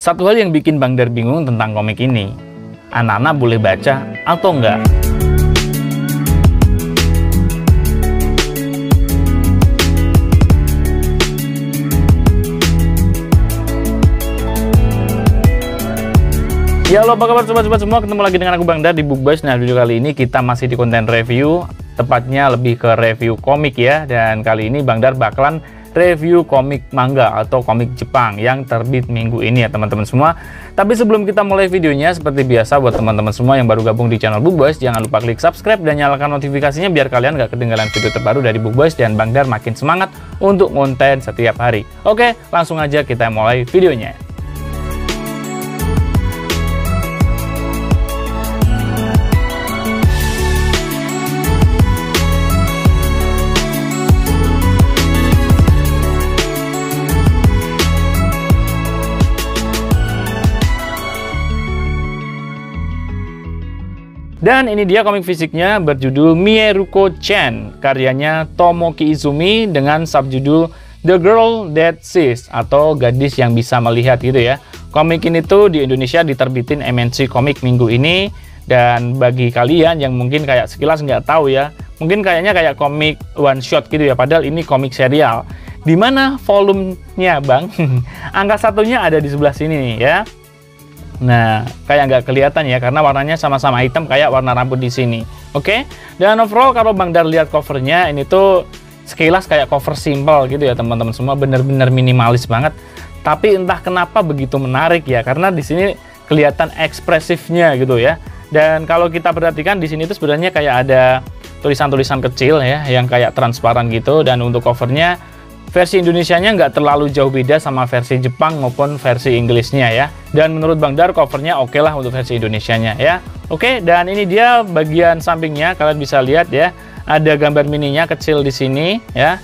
Satu hal yang bikin Bang Dar bingung tentang komik ini, anak-anak boleh baca atau enggak? Ya, halo, apa kabar sobat-sobat semua? Ketemu lagi dengan aku Bang Dar di Bookbuzz. Nah, video kali ini kita masih di konten review, tepatnya lebih ke review komik ya. Dan kali ini Bang Dar bakalan review komik manga atau komik Jepang yang terbit minggu ini ya teman-teman semua. Tapi sebelum kita mulai videonya, seperti biasa buat teman-teman semua yang baru gabung di channel Bookbuzz, jangan lupa klik subscribe dan nyalakan notifikasinya biar kalian gak ketinggalan video terbaru dari Bookbuzz dan Bang Dar makin semangat untuk konten setiap hari. Oke, langsung aja kita mulai videonya. Dan ini dia komik fisiknya berjudul Mieruko-chan, karyanya Tomoki Izumi dengan subjudul The Girl That Sees atau Gadis yang Bisa Melihat gitu ya. Komik ini tuh di Indonesia diterbitin MNC Komik minggu ini. Dan bagi kalian yang mungkin kayak sekilas nggak tahu ya, mungkin kayaknya kayak komik one shot gitu ya, padahal ini komik serial. Di mana volumenya Bang? Angka satunya ada di sebelah sini nih ya. Nah, kayak nggak kelihatan ya karena warnanya sama-sama hitam kayak warna rambut di sini. Oke? Dan overall kalau Bang Dar lihat covernya ini tuh sekilas kayak cover simple gitu ya teman-teman semua, bener-bener minimalis banget. Tapi entah kenapa begitu menarik ya karena di sini kelihatan ekspresifnya gitu ya. Dan kalau kita perhatikan di sini tuh sebenarnya kayak ada tulisan-tulisan kecil ya yang kayak transparan gitu, dan untuk covernya versi Indonesianya nggak terlalu jauh beda sama versi Jepang maupun versi Inggrisnya ya. Dan menurut Bang Dar covernya oke lah untuk versi Indonesianya ya. Oke, dan ini dia bagian sampingnya, kalian bisa lihat ya. Ada gambar mininya kecil di sini ya.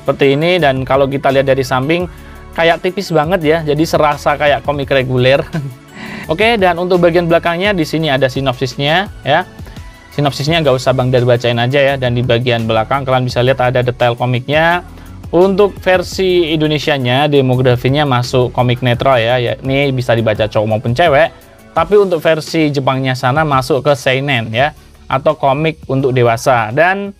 Seperti ini, dan kalau kita lihat dari samping kayak tipis banget ya. Jadi serasa kayak komik reguler. Oke, dan untuk bagian belakangnya di sini ada sinopsisnya ya. Sinopsisnya nggak usah Bang Dar bacain aja ya. Dan di bagian belakang kalian bisa lihat ada detail komiknya. Untuk versi Indonesianya, demografinya masuk komik netral ya, ini bisa dibaca cowok maupun cewek. Tapi untuk versi Jepangnya sana masuk ke seinen ya, atau komik untuk dewasa. Dan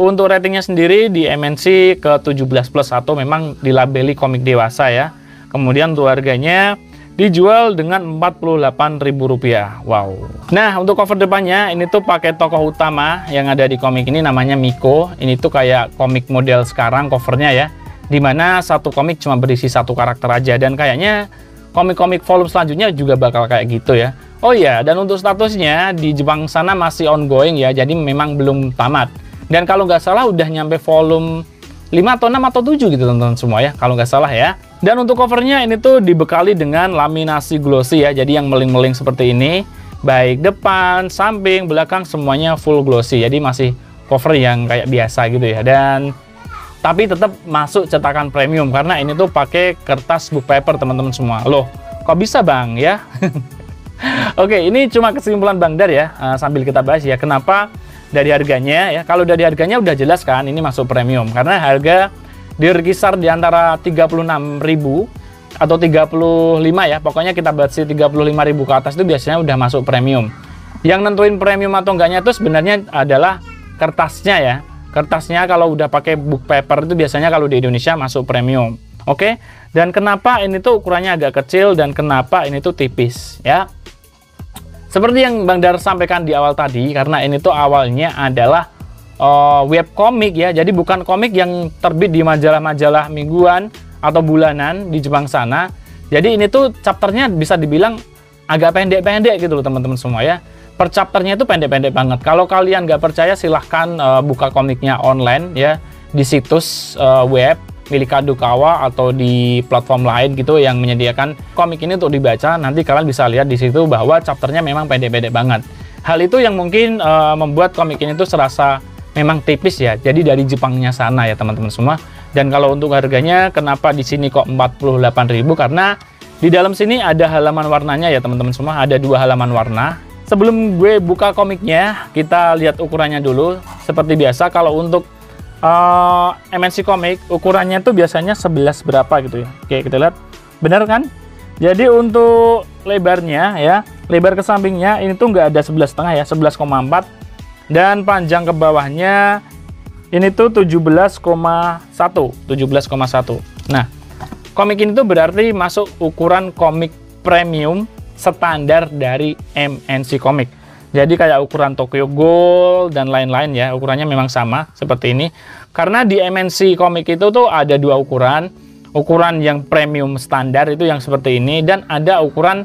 untuk ratingnya sendiri di MNC ke 17+ atau memang dilabeli komik dewasa ya. Kemudian untuk harganya dijual dengan Rp48.000. Wow. Nah, untuk cover depannya ini tuh pakai tokoh utama yang ada di komik ini namanya Miko. Ini tuh kayak komik model sekarang covernya ya. Dimana satu komik cuma berisi satu karakter aja, dan kayaknya komik-komik volume selanjutnya juga bakal kayak gitu ya. Oh iya, dan untuk statusnya di Jepang sana masih ongoing ya. Jadi memang belum tamat. Dan kalau nggak salah udah nyampe volume 5 atau 6 atau 7 gitu teman-teman semua ya, kalau nggak salah ya. Dan untuk covernya ini tuh dibekali dengan laminasi glossy ya, jadi yang meling-meling seperti ini, baik depan, samping, belakang semuanya full glossy. Jadi masih cover yang kayak biasa gitu ya. Dan tapi tetap masuk cetakan premium karena ini tuh pakai kertas book paper teman-teman semua. Loh, kok bisa Bang ya? Oke, ini cuma kesimpulan Bang Dar ya, sambil kita bahas ya kenapa dari harganya ya. Kalau dari harganya udah jelas kan ini masuk premium karena harga berkisar di antara 36.000 atau 35 ya. Pokoknya kita batasi 35.000 ke atas itu biasanya udah masuk premium. Yang nentuin premium atau enggaknya itu sebenarnya adalah kertasnya ya. Kertasnya kalau udah pakai book paper itu biasanya kalau di Indonesia masuk premium. Oke. Dan kenapa ini tuh ukurannya agak kecil dan kenapa ini tuh tipis ya. Seperti yang Bang Dar sampaikan di awal tadi, karena ini tuh awalnya adalah web komik ya, jadi bukan komik yang terbit di majalah-majalah mingguan atau bulanan di Jepang sana. Jadi ini tuh chapternya bisa dibilang agak pendek-pendek gitu loh teman-teman semua ya. Per chapternya itu pendek-pendek banget. Kalau kalian nggak percaya silahkan buka komiknya online ya di situs web milik Kadokawa atau di platform lain gitu yang menyediakan komik ini untuk dibaca. Nanti kalian bisa lihat di situ bahwa chapternya memang pendek-pendek banget. Hal itu yang mungkin membuat komik ini tuh serasa memang tipis ya. Jadi dari Jepangnya sana ya teman-teman semua. Dan kalau untuk harganya kenapa di sini kok 48.000? Karena di dalam sini ada halaman warnanya ya teman-teman semua. Ada 2 halaman warna. Sebelum gue buka komiknya, kita lihat ukurannya dulu. Seperti biasa kalau untuk MNC komik ukurannya tuh biasanya 11 berapa gitu ya. Oke, kita lihat. Bener kan? Jadi untuk lebarnya ya, lebar ke sampingnya ini tuh nggak ada 11,5 ya, 11,4, dan panjang ke bawahnya ini tuh 17,1. Nah, komik ini tuh berarti masuk ukuran komik premium standar dari MNC Comics. Jadi kayak ukuran Tokyo Ghoul dan lain-lain ya, ukurannya memang sama seperti ini. Karena di MNC Comics itu tuh ada dua ukuran. Ukuran yang premium standar itu yang seperti ini, dan ada ukuran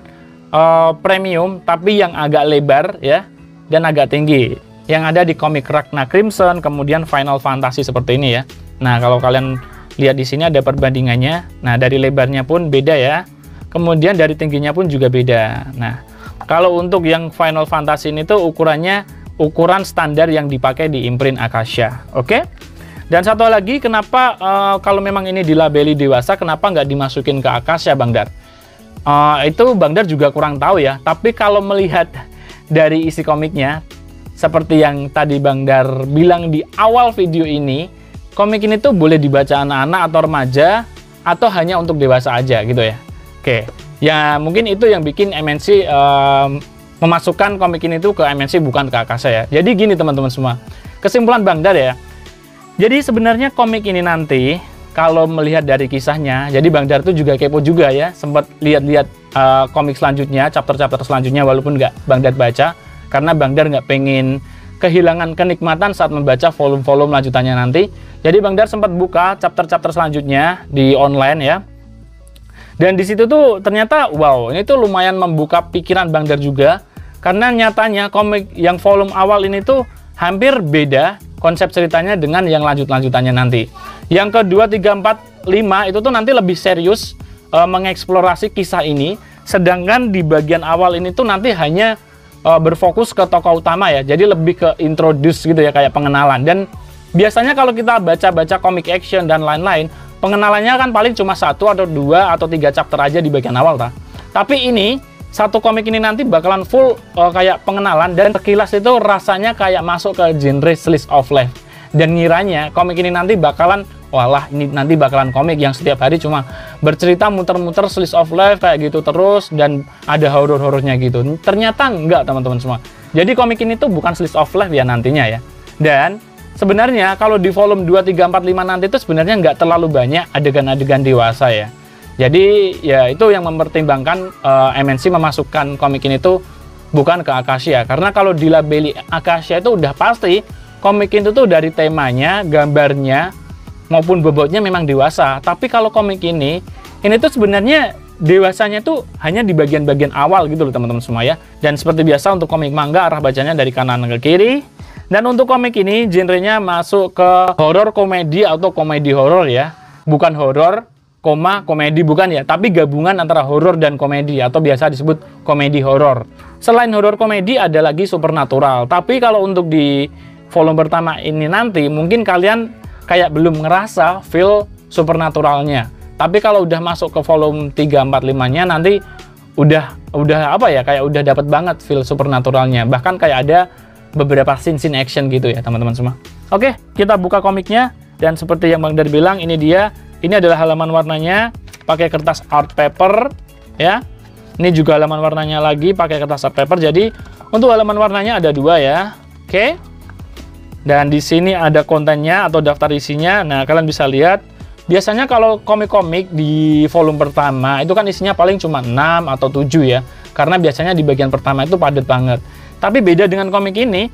premium tapi yang agak lebar ya dan agak tinggi. Yang ada di komik Ragna Crimson, kemudian Final Fantasy seperti ini ya. Nah, kalau kalian lihat di sini ada perbandingannya. Nah, dari lebarnya pun beda ya. Kemudian dari tingginya pun juga beda. Nah, kalau untuk yang Final Fantasy ini tuh ukurannya ukuran standar yang dipakai di imprint Akasha. Oke? Dan satu lagi, kenapa kalau memang ini dilabeli dewasa, kenapa nggak dimasukin ke Akasha, Bang Dar? Itu Bang Dar juga kurang tahu ya. Tapi kalau melihat dari isi komiknya, seperti yang tadi Bang Dar bilang di awal video ini, komik ini tuh boleh dibaca anak-anak atau remaja, atau hanya untuk dewasa aja gitu ya. Oke, ya mungkin itu yang bikin MNC memasukkan komik ini tuh ke MNC, bukan ke Akasha ya. Jadi gini teman-teman semua, kesimpulan Bang Dar ya. Jadi sebenarnya komik ini nanti kalau melihat dari kisahnya, jadi Bang Dar tuh juga kepo juga ya, sempat lihat-lihat komik selanjutnya, chapter-chapter selanjutnya, walaupun nggak Bang Dar baca, karena Bang Dar nggak pengen kehilangan kenikmatan saat membaca volume-volume lanjutannya nanti. Jadi Bang Dar sempat buka chapter-chapter selanjutnya di online ya. Dan di situ tuh ternyata wow, ini tuh lumayan membuka pikiran Bang Dar juga, karena nyatanya komik yang volume awal ini tuh hampir beda konsep ceritanya dengan yang lanjutannya nanti. Yang kedua, 3, 4, 5 itu tuh nanti lebih serius mengeksplorasi kisah ini, sedangkan di bagian awal ini tuh nanti hanya berfokus ke tokoh utama ya. Jadi lebih ke introduce gitu ya, kayak pengenalan. Dan biasanya kalau kita baca-baca komik action dan lain-lain, pengenalannya kan paling cuma 1 atau 2 atau 3 chapter aja di bagian awal Tapi ini satu komik ini nanti bakalan full kayak pengenalan, dan sekilas itu rasanya kayak masuk ke genre slice of life. Dan ngiranya komik ini nanti bakalan, walah ini nanti bakalan komik yang setiap hari cuma bercerita muter-muter slice of life kayak gitu terus, dan ada horor-horornya gitu. Ternyata enggak teman-teman semua. Jadi komik ini tuh bukan slice of life ya nantinya ya. Dan sebenarnya kalau di volume 2, 3, 4, 5 nanti itu sebenarnya nggak terlalu banyak adegan-adegan dewasa ya. Jadi ya itu yang mempertimbangkan MNC memasukkan komik ini tuh bukan ke Akasha. Karena kalau dilabeli Akasha itu udah pasti komik itu tuh dari temanya, gambarnya, maupun bobotnya memang dewasa. Tapi kalau komik ini tuh sebenarnya dewasanya tuh hanya di bagian-bagian awal gitu loh teman-teman semua ya. Dan seperti biasa untuk komik manga, arah bacanya dari kanan ke kiri. Dan untuk komik ini genrenya masuk ke horor komedi atau komedi horor ya. Bukan horor komedi bukan ya, tapi gabungan antara horor dan komedi, atau biasa disebut komedi horor. Selain horor komedi ada lagi supernatural. Tapi kalau untuk di volume pertama ini nanti mungkin kalian kayak belum ngerasa feel supernaturalnya. Tapi kalau udah masuk ke volume 3, 4, 5-nya nanti udah apa ya, kayak udah dapat banget feel supernaturalnya. Bahkan kayak ada beberapa scene action gitu ya teman-teman semua. Oke, kita buka komiknya, dan seperti yang Bang Dar bilang, ini dia. Ini adalah halaman warnanya pakai kertas art paper ya. Ini juga halaman warnanya lagi pakai kertas art paper. Jadi untuk halaman warnanya ada 2 ya. Oke. Dan di sini ada kontennya atau daftar isinya. Nah, kalian bisa lihat. Biasanya kalau komik-komik di volume pertama itu kan isinya paling cuma 6 atau 7 ya. Karena biasanya di bagian pertama itu padat banget. Tapi beda dengan komik ini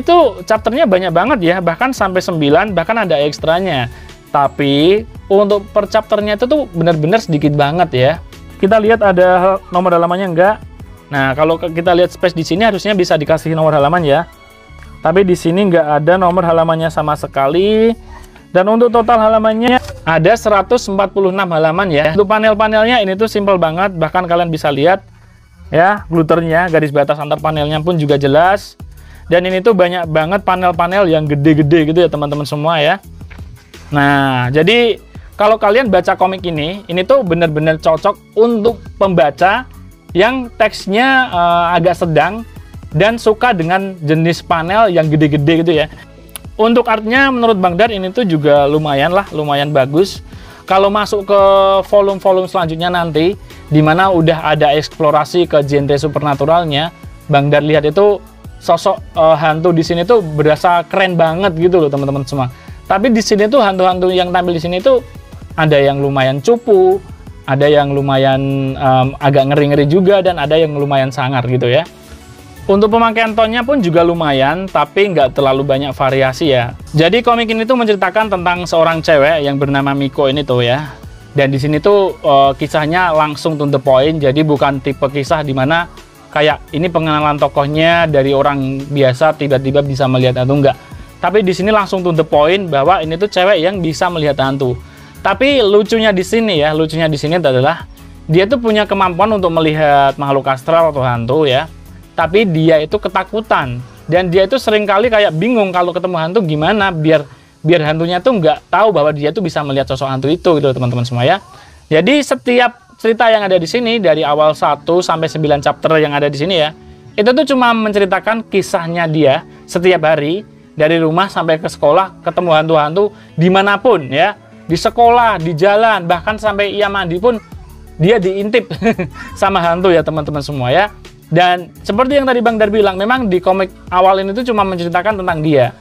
tuh chapternya banyak banget ya. Bahkan sampai 9, bahkan ada ekstranya. Tapi untuk per chapternya itu tuh benar-benar sedikit banget ya. Kita lihat ada nomor halamannya enggak. Nah, kalau kita lihat space di sini harusnya bisa dikasih nomor halaman ya. Tapi di sini enggak ada nomor halamannya sama sekali. Dan untuk total halamannya ada 146 halaman ya. Untuk panel-panelnya ini tuh simple banget. Bahkan kalian bisa lihat ya, gluternya, garis batas antar panelnya pun juga jelas. Dan ini tuh banyak banget panel-panel yang gede-gede gitu ya teman-teman semua ya. Nah, jadi kalau kalian baca komik ini tuh benar-benar cocok untuk pembaca yang teksnya agak sedang dan suka dengan jenis panel yang gede-gede gitu ya. Untuk artnya menurut Bang Dar ini tuh juga lumayan bagus. Kalau masuk ke volume-volume selanjutnya nanti, dimana udah ada eksplorasi ke genre supernaturalnya, Bang Dar lihat itu sosok hantu di sini tuh berasa keren banget gitu loh teman-teman semua. Tapi di sini tuh hantu-hantu yang tampil di sini tuh ada yang lumayan cupu, ada yang lumayan agak ngeri-ngeri juga, dan ada yang lumayan sangar gitu ya. Untuk pemakaian tonnya pun juga lumayan, tapi nggak terlalu banyak variasi ya. Jadi komik ini tuh menceritakan tentang seorang cewek yang bernama Miko ini tuh ya. Dan di sini tuh kisahnya langsung to the point, jadi bukan tipe kisah dimana kayak ini pengenalan tokohnya dari orang biasa tiba-tiba bisa melihat hantu, enggak. Tapi di sini langsung to the point bahwa ini tuh cewek yang bisa melihat hantu. Tapi lucunya di sini adalah dia tuh punya kemampuan untuk melihat makhluk astral atau hantu ya. Tapi dia itu ketakutan, dan dia itu seringkali kayak bingung kalau ketemu hantu gimana biar hantunya tuh nggak tahu bahwa dia tuh bisa melihat sosok hantu itu gitu teman-teman semua ya. Jadi setiap cerita yang ada di sini dari awal 1 sampai 9 chapter yang ada di sini ya, itu tuh cuma menceritakan kisahnya dia setiap hari dari rumah sampai ke sekolah, ketemu hantu-hantu dimanapun ya, di sekolah, di jalan, bahkan sampai ia mandi pun dia diintip sama hantu ya teman-teman semua ya. Dan seperti yang tadi Bang Dar bilang, memang di komik awal ini tuh cuma menceritakan tentang dia.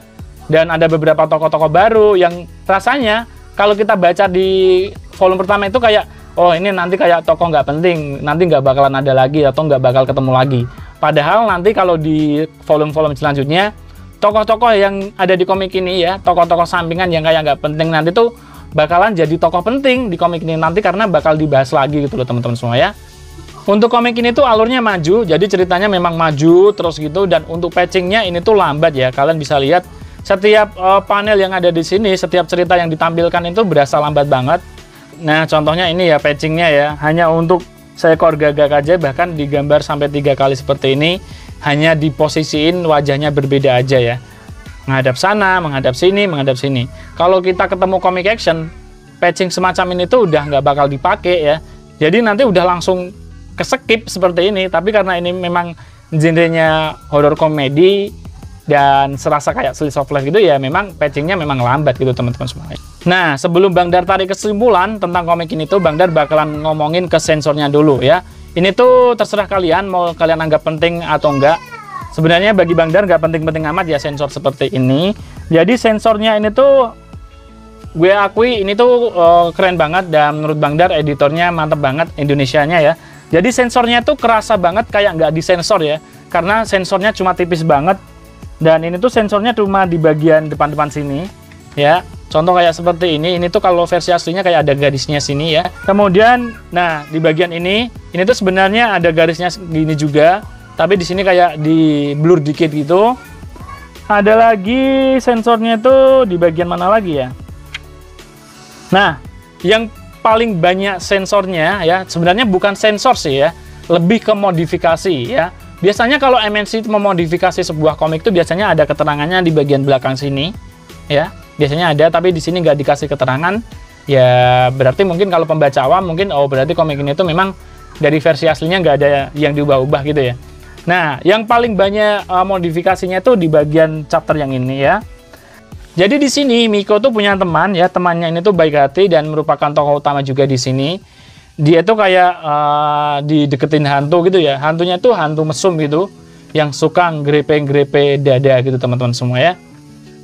Dan ada beberapa tokoh-tokoh baru yang rasanya kalau kita baca di volume pertama itu kayak, oh ini nanti kayak tokoh nggak penting, nanti nggak bakalan ada lagi atau nggak bakal ketemu lagi. Padahal nanti kalau di volume-volume selanjutnya, tokoh-tokoh yang ada di komik ini ya, tokoh-tokoh sampingan yang kayak nggak penting nanti tuh bakalan jadi tokoh penting di komik ini nanti karena bakal dibahas lagi gitu loh teman-teman semua ya. Untuk komik ini tuh alurnya maju, jadi ceritanya memang maju terus gitu, dan untuk patchingnya ini tuh lambat ya. Kalian bisa lihat setiap panel yang ada di sini, setiap cerita yang ditampilkan itu berasa lambat banget. Nah contohnya ini ya patchingnya ya, hanya untuk seekor gagak aja bahkan digambar sampai 3 kali seperti ini, hanya diposisiin wajahnya berbeda aja ya. Menghadap sana, menghadap sini, menghadap sini. Kalau kita ketemu komik action, patching semacam ini tuh udah nggak bakal dipakai ya. Jadi nanti udah langsung keskip seperti ini, tapi karena ini memang genrenya horror komedi dan serasa kayak slice of life gitu ya, memang patchingnya memang lambat gitu teman-teman semua. Nah sebelum Bang Dar tarik kesimpulan tentang komik ini tuh, Bang Dar bakalan ngomongin ke sensornya dulu ya. Ini tuh terserah kalian mau kalian anggap penting atau enggak. Sebenarnya bagi Bang Dar nggak penting-penting amat ya sensor seperti ini. Jadi sensornya ini tuh gue akui ini tuh keren banget, dan menurut Bang Dar editornya mantep banget, Indonesianya ya. Jadi sensornya tuh kerasa banget kayak nggak disensor ya, karena sensornya cuma tipis banget, dan ini tuh sensornya cuma di bagian depan-depan sini ya. Contoh kayak seperti ini tuh kalau versi aslinya kayak ada garisnya sini ya. Kemudian, nah di bagian ini tuh sebenarnya ada garisnya gini juga, tapi di sini kayak di blur dikit gitu. Ada lagi sensornya tuh di bagian mana lagi ya? Nah, yang paling banyak sensornya ya sebenarnya bukan sensor sih ya, lebih ke modifikasi ya. Biasanya kalau MNC memodifikasi sebuah komik itu biasanya ada keterangannya di bagian belakang sini ya, biasanya ada, tapi di sini nggak dikasih keterangan ya. Berarti mungkin kalau pembaca awam mungkin oh berarti komik ini tuh memang dari versi aslinya nggak ada yang diubah-ubah gitu ya. Nah yang paling banyak modifikasinya tuh di bagian chapter yang ini ya. Jadi di sini Miko tuh punya teman ya, temannya ini tuh baik hati dan merupakan tokoh utama juga di sini. Dia tuh kayak dideketin hantu gitu ya. Hantunya tuh hantu mesum gitu, yang suka grepe-grepe dada gitu teman-teman semua ya.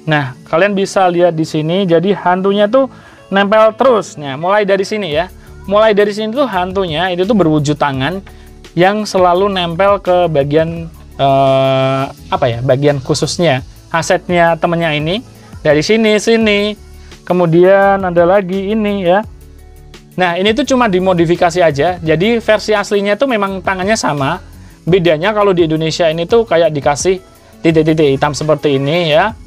Nah kalian bisa lihat di sini, jadi hantunya tuh nempel terus. Nah mulai dari sini ya, mulai dari sini tuh hantunya itu tuh berwujud tangan yang selalu nempel ke bagian apa ya, bagian khususnya asetnya temennya ini. Dari sini, kemudian ada lagi ini ya. Nah ini tuh cuma dimodifikasi aja, jadi versi aslinya tuh memang tangannya sama. Bedanya kalau di Indonesia ini tuh kayak dikasih titik-titik hitam seperti ini ya.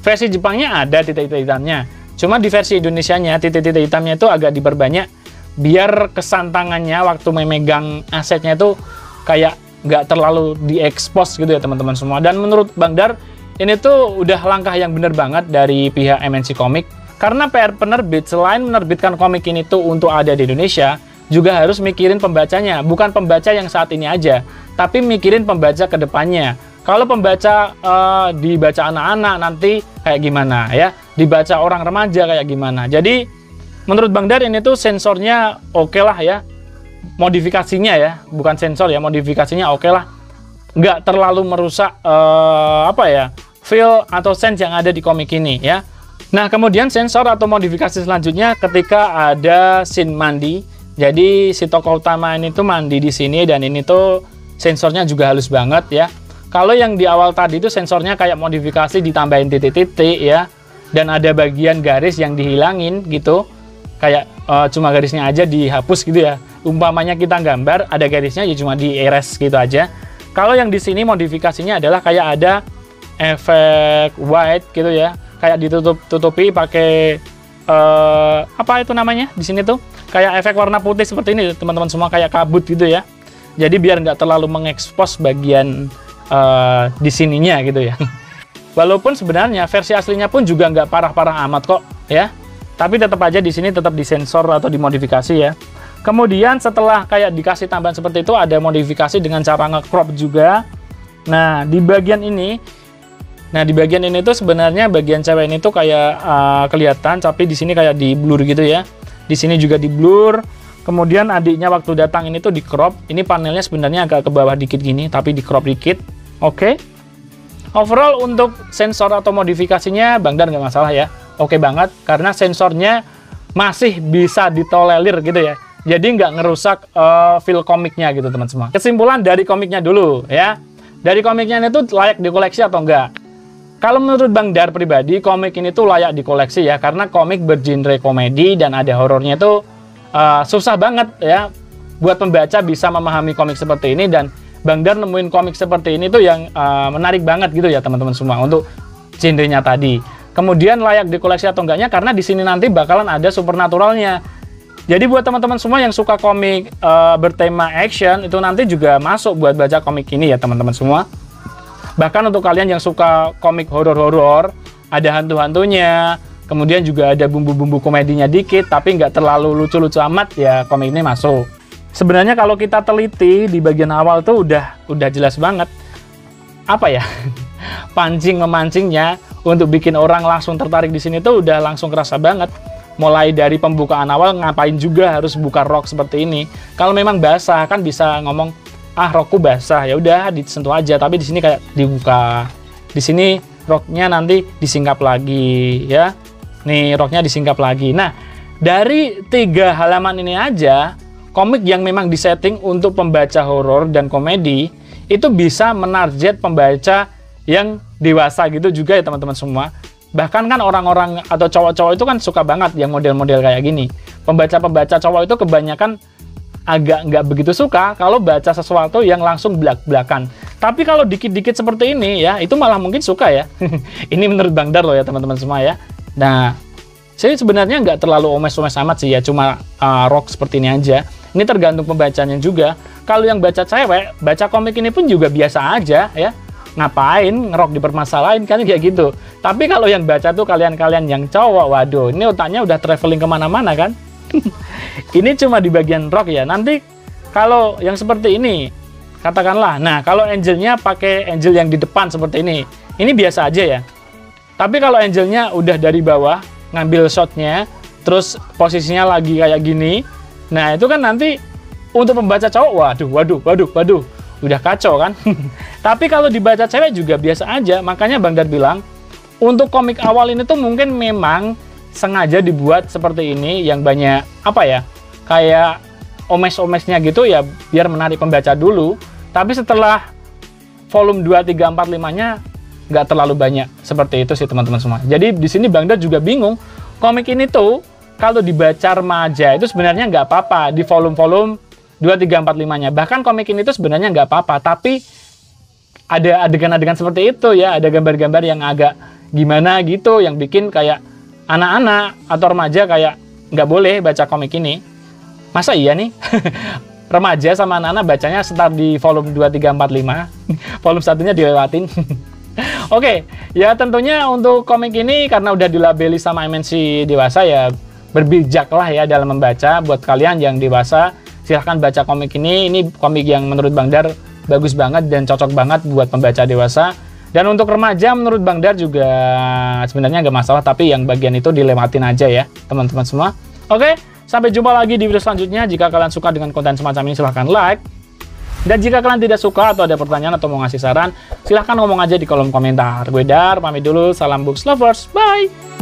Versi Jepangnya ada titik-titik hitamnya, cuma di versi Indonesianya titik-titik hitamnya itu agak diperbanyak biar kesan tangannya waktu memegang asetnya tuh kayak nggak terlalu diekspos gitu ya teman-teman semua. Dan menurut Bang Dar ini tuh udah langkah yang bener banget dari pihak MNC Komik, karena PR penerbit selain menerbitkan komik ini tuh untuk ada di Indonesia, juga harus mikirin pembacanya, bukan pembaca yang saat ini aja, tapi mikirin pembaca ke depannya. Kalau pembaca dibaca anak-anak nanti kayak gimana ya, dibaca orang remaja kayak gimana. Jadi menurut Bang Dar ini tuh sensornya oke lah ya. Modifikasinya ya, bukan sensor ya, modifikasinya oke lah. Nggak terlalu merusak feel atau sense yang ada di komik ini ya. Nah, kemudian sensor atau modifikasi selanjutnya ketika ada scene mandi. Jadi si tokoh utama ini tuh mandi di sini, dan ini tuh sensornya juga halus banget ya. Kalau yang di awal tadi itu sensornya kayak modifikasi ditambahin titik-titik ya, dan ada bagian garis yang dihilangin gitu, kayak cuma garisnya aja dihapus gitu ya. Umpamanya kita gambar ada garisnya ya cuma di erase gitu aja. Kalau yang di sini modifikasinya adalah kayak ada efek white gitu ya, kayak ditutupi pakai apa itu namanya di sini tuh, kayak efek warna putih seperti ini teman-teman semua, kayak kabut gitu ya. Jadi biar nggak terlalu mengekspos bagian di sininya gitu ya. Walaupun sebenarnya versi aslinya pun juga nggak parah-parah amat kok ya, tapi tetap aja di sini tetap disensor atau dimodifikasi ya. Kemudian setelah kayak dikasih tambahan seperti itu, ada modifikasi dengan cara nge-crop juga. Nah, di bagian ini tuh sebenarnya bagian cewek ini tuh kayak kelihatan, tapi di sini kayak di blur gitu ya. Di sini juga di blur. Kemudian adiknya waktu datang ini tuh di crop. Ini panelnya sebenarnya agak ke bawah dikit gini, tapi di crop dikit. Oke. Overall untuk sensor atau modifikasinya Bang Dar nggak masalah ya. Oke banget, karena sensornya masih bisa ditolerir gitu ya. Jadi nggak ngerusak feel komiknya gitu teman semua. Kesimpulan dari komiknya dulu ya. Dari komiknya ini tuh layak dikoleksi atau enggak? Kalau menurut Bang Dar pribadi, komik ini tuh layak dikoleksi ya, karena komik bergenre komedi dan ada horornya tuh susah banget ya buat pembaca bisa memahami komik seperti ini, dan Bang Dar nemuin komik seperti ini tuh yang menarik banget gitu ya teman-teman semua untuk genrenya tadi. Kemudian layak dikoleksi atau enggaknya, karena di sini nanti bakalan ada supernaturalnya. Jadi buat teman-teman semua yang suka komik bertema action, itu nanti juga masuk buat baca komik ini ya teman-teman semua. Bahkan untuk kalian yang suka komik horor-horor, ada hantu-hantunya, kemudian juga ada bumbu-bumbu komedinya dikit, tapi nggak terlalu lucu-lucu amat ya, komik ini masuk. Sebenarnya kalau kita teliti di bagian awal tuh udah jelas banget apa ya memancingnya untuk bikin orang langsung tertarik di sini tuh udah langsung kerasa banget. Mulai dari pembukaan awal, ngapain juga harus buka rok seperti ini? Kalau memang basah kan bisa ngomong, ah rokku basah, ya udah disentuh aja. Tapi di sini kayak dibuka. Di sini roknya nanti disingkap lagi ya. Nih roknya disingkap lagi. Nah, dari 3 halaman ini aja, komik yang memang disetting untuk pembaca horor dan komedi itu bisa menarget pembaca yang dewasa gitu juga ya teman-teman semua. Bahkan kan orang-orang atau cowok-cowok itu kan suka banget yang model-model kayak gini. Pembaca-pembaca cowok itu kebanyakan agak nggak begitu suka kalau baca sesuatu yang langsung belak-belakan. Tapi kalau dikit-dikit seperti ini ya, itu malah mungkin suka ya. Ini menurut Bang Dar loh ya teman-teman semua ya. Nah, saya sebenarnya nggak terlalu omes-omes amat sih ya, cuma rock seperti ini aja. Ini tergantung pembacanya juga. Kalau yang baca cewek, baca komik ini pun juga biasa aja ya. Ngapain ngerok dipermasalahin kan kayak gitu. Tapi kalau yang baca tuh kalian-kalian yang cowok, waduh, ini otaknya udah traveling kemana-mana kan. Ini cuma di bagian rock ya. Nanti kalau yang seperti ini, katakanlah, nah kalau angelnya pakai angel yang di depan seperti ini biasa aja ya. Tapi kalau angelnya udah dari bawah ngambil shotnya, terus posisinya lagi kayak gini, nah itu kan nanti untuk pembaca cowok, waduh, udah kacau kan. Tapi kalau dibaca cewek juga biasa aja. Makanya Bang Dar bilang untuk komik awal ini tuh mungkin memang sengaja dibuat seperti ini, yang banyak apa ya, kayak omes-omesnya gitu ya, biar menarik pembaca dulu. Tapi setelah volume 2, 3, 4, 5-nya nggak terlalu banyak seperti itu sih teman-teman semua. Jadi di sini Bang Dar juga bingung, komik ini tuh kalau dibaca remaja itu sebenarnya nggak apa-apa di volume-volume 2, 3, 4, 5-nya. Bahkan komik ini tuh sebenarnya nggak apa-apa, tapi ada adegan-adegan seperti itu ya, ada gambar-gambar yang agak gimana gitu, yang bikin kayak anak-anak atau remaja kayak nggak boleh baca komik ini. Masa iya nih? Remaja sama anak-anak bacanya start di volume 2, 3, 4, 5. Volume satunya dilewatin. Oke, ya tentunya untuk komik ini karena udah dilabeli sama MNC dewasa ya, berbijaklah ya dalam membaca. Buat kalian yang dewasa, silahkan baca komik ini. Ini komik yang menurut Bang Dar bagus banget dan cocok banget buat pembaca dewasa. Dan untuk remaja menurut Bang Dar juga sebenarnya nggak masalah, tapi yang bagian itu dilewatin aja ya teman-teman semua. Oke, sampai jumpa lagi di video selanjutnya. Jika kalian suka dengan konten semacam ini, silahkan like. Dan jika kalian tidak suka atau ada pertanyaan atau mau ngasih saran, silahkan ngomong aja di kolom komentar. Gue Dar, pamit dulu. Salam books lovers. Bye!